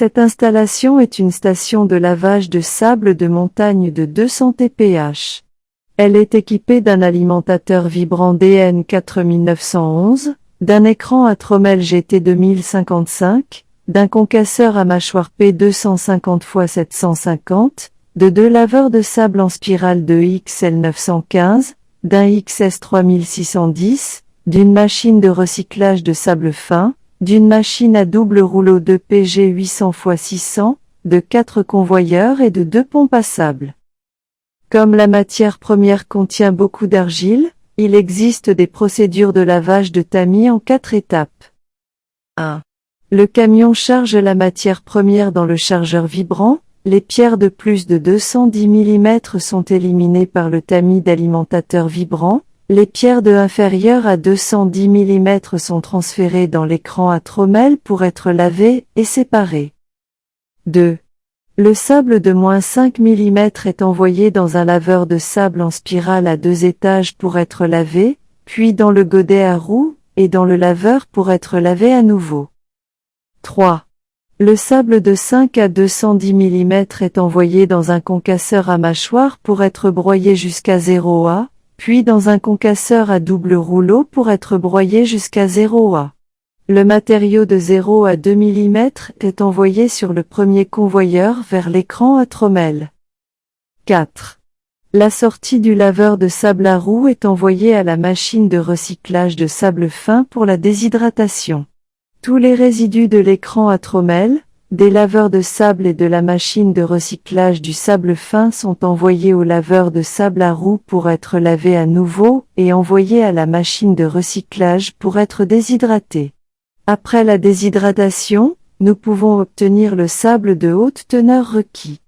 Cette installation est une station de lavage de sable de montagne de 200 TPH. Elle est équipée d'un alimentateur vibrant DN 4911, d'un écran à trommel GT 2055, d'un concasseur à mâchoire P250x750, de 2 laveurs de sable en spirale de XL 915, d'un XS 3610, d'une machine de recyclage de sable fin, d'une machine à double rouleau de PG 800x600, de 4 convoyeurs et de 2 pompes à sable. Comme la matière première contient beaucoup d'argile, il existe des procédures de lavage de tamis en 4 étapes. 1. Le camion charge la matière première dans le chargeur vibrant. Les pierres de plus de 210 mm sont éliminées par le tamis d'alimentateur vibrant. Les pierres de inférieures à 210 mm sont transférées dans l'écran à trommel pour être lavées et séparées. 2. Le sable de -5 mm est envoyé dans un laveur de sable en spirale à 2 étages pour être lavé, puis dans le godet à roue, et dans le laveur pour être lavé à nouveau. 3. Le sable de 5 à 210 mm est envoyé dans un concasseur à mâchoire pour être broyé jusqu'à 0 A, puis dans un concasseur à double rouleau pour être broyé jusqu'à 0 A. Le matériau de 0 à 2 mm est envoyé sur le premier convoyeur vers l'écran à trommel. 4. La sortie du laveur de sable à roue est envoyée à la machine de recyclage de sable fin pour la déshydratation. Tous les résidus de l'écran à trommel, des laveurs de sable et de la machine de recyclage du sable fin sont envoyés au laveur de sable à roue pour être lavés à nouveau et envoyés à la machine de recyclage pour être déshydratés. Après la déshydratation, nous pouvons obtenir le sable de haute teneur requis.